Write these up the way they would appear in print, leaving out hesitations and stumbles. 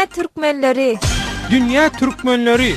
Dünya Türkmenleri. Dünya Türkmenleri.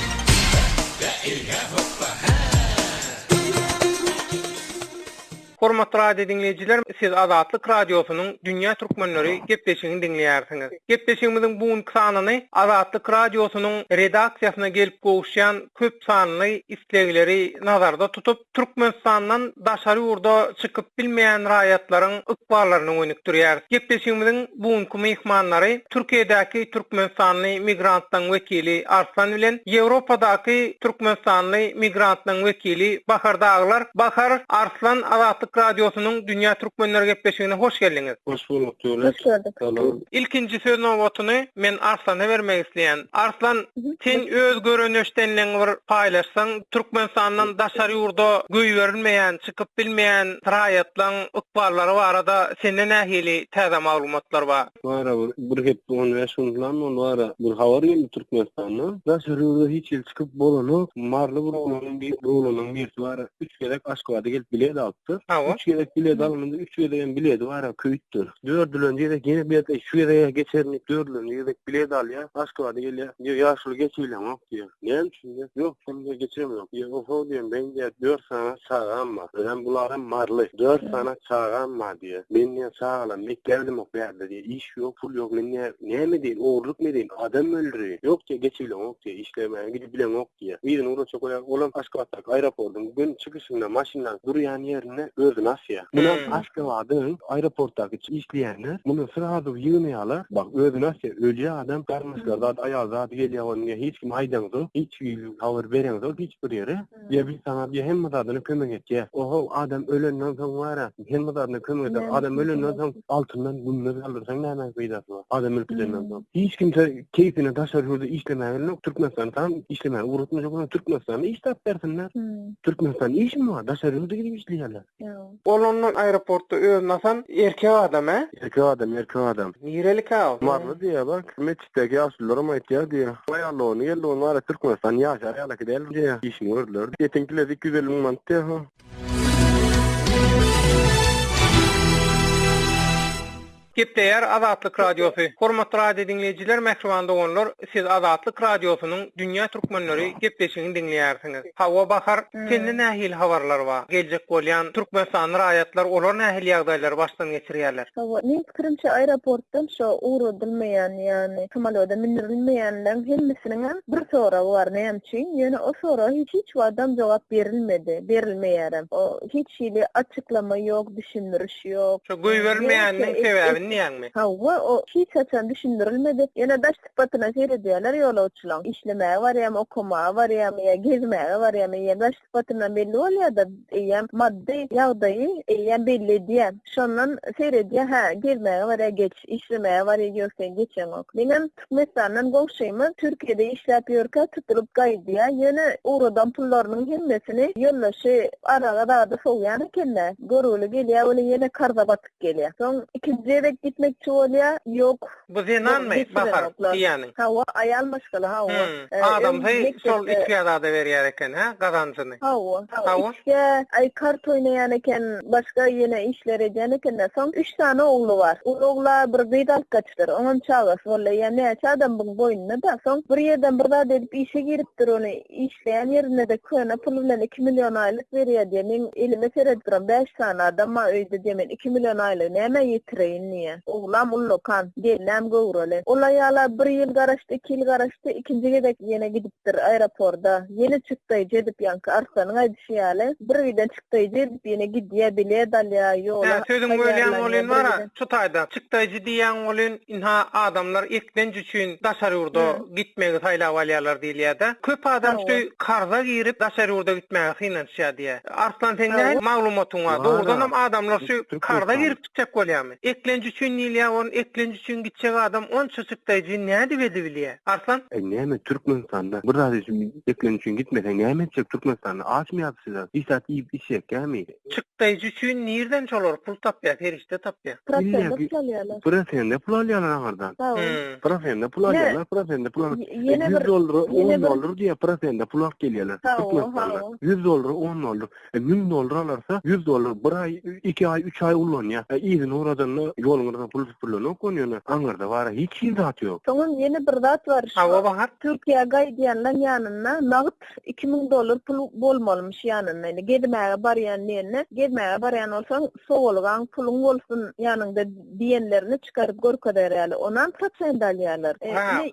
Hormatly radio dinleyijiler, siz Azatlyk Radiosynyň Dünya Türkmenleri gepleşigini dinleýärsiňiz. Gepleşigimiziň bugunky sanyny Azatlyk Radiosynyň redaksiýasyna gelip gowuşýan köp sanly islegleri nazarda tutup, Türkmenistandan daşary ýurda çykyp bilmeýän raýatlaryň ykballaryny oýnukdurýar. Gepleşigimiziň bugunky mehmanlary Türkiýedäki Türkmenistanly migrantlaryň wekili Arslan bilen Ýewropadaky Türkmenistanly migrantlaryň wekili Bahar Daglar. Bahar, Arslan, Azatlyk Radiosynyň Dünya Türkmenleri gepleşigine hoş geldiňiz. Hoş bulduk. İlkinji söz nowatyny men Arslana bermek isleýän. Arslan, sen öz görünüşdenlerini bir paýlaşsaň, Türkmenistandan daşary ýurda göýberilmeýän, çykyp bilmeýän raýatlaryň ykballary barada senden nähili täze maglumatlar bar? Bir hep onu yaşanılan onlara bir habar geldi Türkmenistan'dan. Daşary ýurda hiç el çykyp bolany, marly bir oğlanın birisi var. 3 gerek Aşgabat'a gelip bilet aldı. 3 gerek bilet alındı, 3 gerek bilet var köýtdi. 4 yıl önce de yine bir şu yere geçerini 4 yıl önce de bilet alýar. Aşgabat'a gelýär. Ýaşly geçilen ok diýär. Näme üçin? Yok, şunu geçiremiyorum. Ýok, diýen ben de 4 sana çağam var. Ben bularym marly. 4 sana çağam var diýär. Men ne çağalam, mekdebim ok berdi diýär. İş yok, pul yok. Men näme diýin? Oğurluk ne diýin? Adam öldürýär. Yok diýär, geçilen ok diýär. İşlemäň gidip bilen ok diýär. Birini uğra çokoýar. Olam Aşgabat'da aeroportdan gün çykyşynda maşynlar durýan ýerine özüni asýar. Munan Aşgabat'ın aeroportdaky işleýänler muny sırada ýygnýarlar. Bak özüni asýar. Ölýä adam garmyşlarda aýal zat gelýär. Onuňa hiç kim aýdandy, hiç habar bereňdi, hiç bir ýere. Ya bir sana bir hem adyny kömek etýär. Oho adam ölenden soň wara, hem adyny kömek etýär. Adam ölenden soň altyndan günler alyrsaň näme faydasy bar? Adam ölpeden soň. Hiç kimse keyfine daşary ýurda işlemäýär. Türkmenistandan işlemäýär. Urutmy jokuna Türkmenistandan iş tap bersinler. Türkmenistan iş mi var? Daşary ýurda gidip işleýärler. Olanyň aeroportda özüni asan erkek adam, he? Erkek adam. Nirelik ha? Marly diýär bak. Meçitdeki ýaşlylarym aýtýar diýär. Aýallygyny geldi onlara Türkmenistan ýaşar ýaly däl diýär. İşini gördüler. Ýetenkile 250 000 manat diýär. Gepleýär Azatlyk Radiosy. Hormatly radio dinleyijiler, mähruman dogonlar, siz Azatlyk Radiosynyň Dünya Türkmenleri gepleşigini dinleýärsiňiz. Hawa Bahar, senden nähili habarlar bar? Geljek bolýan Türkmenistan raýatlar olar nähili ýagdaýlar başdan geçirýärler? Hawa, men pikirimçe aeroportdan şo uğru bilmeýän, ýani samolyotda mindirilmeýänleň hemmesiniň bir sora bar näme üçin? Ýöne o sora hiç adam jogap berilmeýär. O hiç şeýle açyklama ýok, düşündiriş ýok. Şo göýberilmeýänliň sebebi näme? Hawa, o hiç açan düşündirilmedi. Ýene daş sypatyna seredýärler ýolawçylaryň. İşlemäge barýarmy, okumaga barýarmy, ýa gezmäge barýarmy, ýa daş sypatyna belli bolýar da, ýa maddi ýagdaýy, ýa belli diýär. Şondan seredýär, ha, gezmäge barýar geç, işlemäge barýar ýoksa geçen ok. Meňem Türkmenistandan gowşaýmy, Türkiýede işläp ýörkä tutulyp gaýdýar. Ýene uğradan pullarynyň hemmesini ýollaşy araga da soňýar ekenler. Görüli gelýär, ýa ýene karda batyp gelýär. Soň ikinji gitmekçi bolýar, ýok. Bu zenanmy Bahar diýäniň. Hawa aýal başgaly, hawa. Adam sol iki ýa-da berýär eken, ha, gazançyny. Hawa. Ay kart oýnaýan eken, başga ýene işler edýän eken, soň 3 tane ogly bar. Oglar bir beýdal kaçdyr. Oňam çagas bolýar, ýani adam bu boýunna da, soň bir ýerden bir zat edip işe giripdir, ony işleýän ýerine de köne pul bilen 2 milyon aýlyk berýär diýen. Men elime seredip 5 tane adam öýde diýen 2 milyon aýlyk näme ýetireýin niýe? Oglam ullokan, gelem gowrale. Olaýala 1 ýyl garaşdy, 2 ýyl garaşdy, ikinjige de ýene gidipdir aeroportda. Ýene çykdy, jedip ýanky Arslanyň aýdyşýaly. Bir ýerden çykdy, jedip ýene gidýär, bilet alýar, ýola. Sözüň bölýän bolýan bar, çutaýda. Çykdy diýen bolýan, inha adamlar eklenji üçin daşary ýurda gitmegi taýlap alýarlar diýilýär. Köp adam şu karza girip daşary ýurda gitmegi hynanşýar diýär. Arslan seňle maglumatyň bar. Doğrudan hem adamlar şu karza girip çykjak bolýarmy? Eklenji üçin niýe on eklenji üçin gitjek adam on çykdyjy näde bilýär? Arslan? Näme Türkmenistan'da bir zat üçin eklenji üçin gitmesen näme etjek Türkmenistan'da? Açmaýapsyz. İsat iýip işek kämi? Çykdyjy üçin nirden çalar? Pul tapýar, ferişte tapýar. Prosende pul alýarlar agardan. Prosende pul alýarlar, prosende pul alýarlar. $100 diýe prosende pul alyp gelýärler. Türkmenistan'da. $100, $10. $1000 alarsa $100 bir ay, 2 ay, 3 ay ullanýar. Ýygyny oradan ýolun Soňra pul okonyny. Aňarda bara hiç zat ýok. Soňra ýene bir zat bar. Hawa bahar Türkiýe gaýdýanlar ýanyna nagt $2000 pul bolmalymyş ýanyna. Gedmäge barýan bolsaň sowalgan puluň bolsun ýanynda diýenlerini çykaryp görkezýärler. Onan procent alýarlar.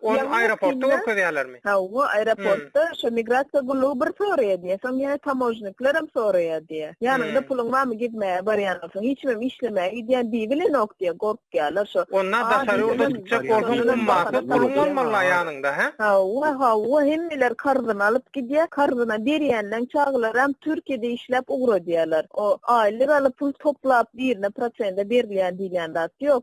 Onu aeroportda görkezýärlermi? Hawa aeroportda şu migrasiýa guruhy bir soraýar. Soň ýa tamoşnikler hem soraýar. Ýanynda puluň barmy gitmäge barýan bolsaň hiçbir işlemäge diýen diýilen ok diýe gorkýarlar şu. Onlar da şaryurda tutjak bolsun ummaty puluň bolmaly ýanynda, ha? Hawa hemmeler karzyny alyp gidýär. Karzyna berýänleň çaglar hem Türkiýede işläp ugra diýerler. O aýlyk alyp pul toplap birine prosentde berilýän diýen zat ýok.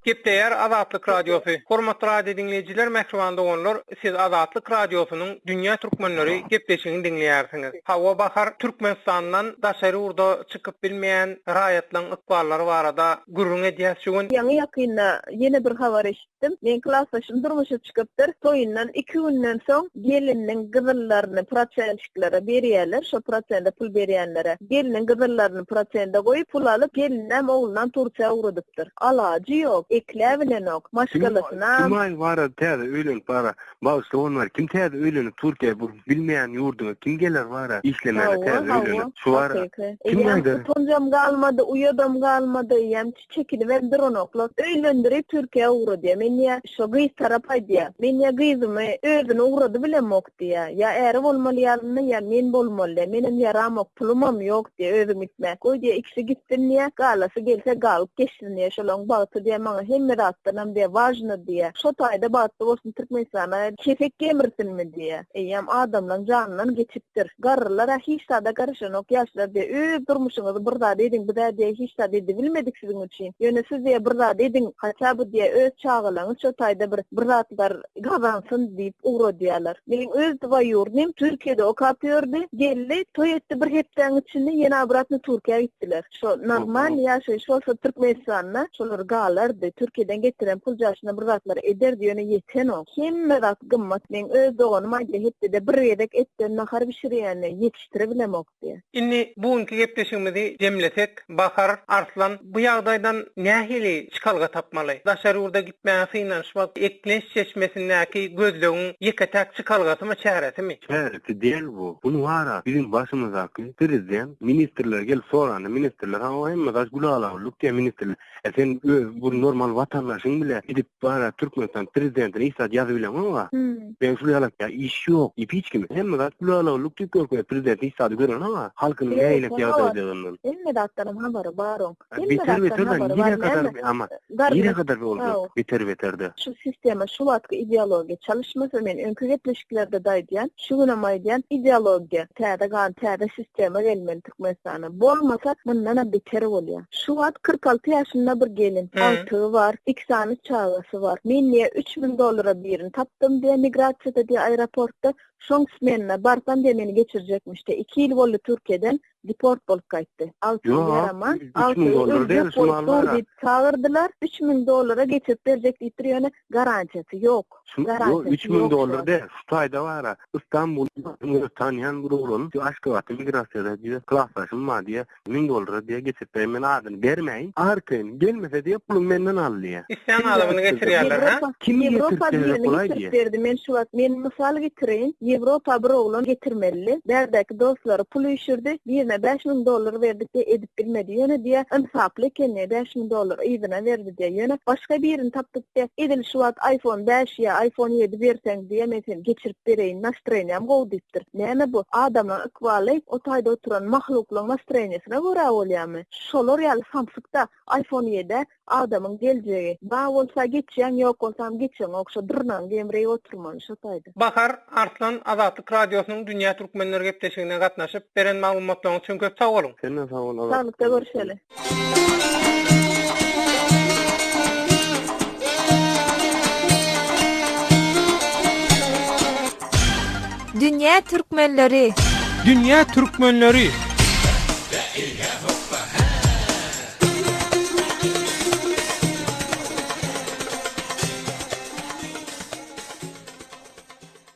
Gepdeýär Azatlyk radiosu. Hormatly radio dinleýijiler, mehribanda bolýar. Siz Azatlyk radiosynyň dünýä türkmenleri gepleşigini dinleýärsiňiz. Hawa bahar Türkmenistandan daşary urda çykyp bilmeýän raýatlaryň ykballary barada gurrun edýär şugun. Ýa-ni ýakynda ýene bir habar eşitdim. Men klassdaşym durmuşa çykypdyr. Toýundan 2 günden soň geliniň gyzyllaryny prosentlere berýärler. Şo prosentde pul berýänlere geliniň gyzyllaryny prosentde goýup pul alyp gelinem oğlundan Turkiýa ugradypdyr. Alajy ýok. Ekläbilen ok, maşgalasyna. Kimay var täze öýlen para. Bagşy onlar kim täze öýlenip Türkiýe bu bilmeýän ýurduga kim geler var? İşlemeli täze öýlenip. Şu var. Kim geldi? Tonjam galmady, uyadam galmady, ýa-ni çekilip berdir onokla. Öýlendirip Türkiýe ugrady. Men ýa şo gyz tarap aýdýar. Men ýa gyzymy özüni ugrady bilen ok diýär. Ýa äri bolmaly ýalyny ýa men bolmaly. Menem ýaram ok, pulumam ýok diýär özüm gitmek. Goýdy ikisi gitdim ýa galasy gelse galyp geçsin ýa şolaň bagty diýär. Hemme rattanam diye важно diye. Şo taýda batdy bolsun Türkmenistana kefek gemirsinmi diye. Eýem adamlaryň janynyň geçipdir. Garrylara hiç sada garşan ok ýaşlar diye. Durmuşyňyzy birda dediň, bu da diye hiç sada dedi bilmedik siziň üçin. Ýöne siz diye birda dediň, haça bu diye öz çağılaňyz şo taýda bir zatlar gazansyn diýip ugro diýerler. Meniň öz ýurtuma ýurdum Türkiýede okap ýördi. Geldi, toý etdi bir hepden içinde ýene biratny Türkiýe gitdiler. Şo normal ýaşaýyş bolsa Türkmenistana şolar galardy. Türkiýeden getiren pul jaşyna bir zatlar eder diýene ýeten o. Hemme zat gymmat. Men öz doganym aýdy hepde de bir ýedek etden nahar bişirýänle ýetişdirebilem ok diýe. Inni bugunky gepleşigimizi jemlesek, Bahar Arslan bu ýagdaýdan nähili çykalga tapmaly? Daşary urda gitmäge synaşmak ekleş çeşmesindäki gözlegiň ýeketäk çykalgasymy çäresimi? Çäresi diýil bu. Bunu wara bizim başymyzdaky prezident, ministrler gelip sorany, ministrler hawa hemme gaş gulalalyk diýe ministrler. Sen bu normal vatandaşyň bile gidip bara Türkmenistan prezidentine istat ýazyp bilemem ama ben şuly ýalak ya iş ýok, hiç kim. Hemme gaş gulalalyk diýip prezident istat gören ama halkyny näýilek ýagdaýdan. Hemme datlarym habary bar on. Ýere kadar boldu. Beter-beterde. Şu sistema, şu wagtky ideologiýa çalışmasa men öňkü gepleşiklerde daýdýan, şu günam aýdýan ideologiýa, täze sistema gelmeli Türkmenistana. Bolmasa mundan beter bolýar. Şu wagt 46 ýaşynda bir gelin, altygy var, 2 sany çağlasy var. Men niye $3000 birini tapdym diye migrasiýada diye aeroportda şoň smenine barsam diye meni geçirecekmişdi. 2 ýyl boldy Türkiýeden deport bolup gaýtdy. $6,000 $6,000 çağırdylar. $3,000 geçip berjek diýip ýöne garantiýasy ýok. $3,000 de şu taýda bara İstanbul'da tanıyan bir oğlum şu Aşgabat'ta migrasiýada diýe klassdaşym bar diýe $1000 diýe geçip men adyny bermeýin. Arkaň gelmese diýe pulum menden aldy. İsyan adamyny getirýärler ha? Kim getirdi? Men şu wagt men mysal getirin. Ýewropa bir oğlan getirmeli. Berdäki dostlary pul ýşirdi. Birine $5,000 verdik diye edip bilmedi. Ýöne diye insaply ekeni $5,000 ýygyna verdi diye. Ýöne başga birini tapdyk diye edil şu wagt iPhone 5 ýa iPhone 7 berseň diye men seni geçirip bereýin, nastroýanyam gowdypdyr. Näme bu? Adamlar ykbaly o taýda oturan mahluklaryň nastroýasyna görä bolýarmy? Şolar ýaly Samsungda iPhone 7 adamyň geljegi. Ba bolsa geçýän ýok bolsam geçýän okşa dyrnan gemreýip oturman şu taýda. Bahar Arslan Azatlyk radiosynyň dünýä türkmenleri gepleşigine gatnaşyp beren maglumatlaryň üçin köp sag bolun. Sen sag bolun. Sağlykda görüşeli. Dünýä türkmenleri. Dünýä türkmenleri.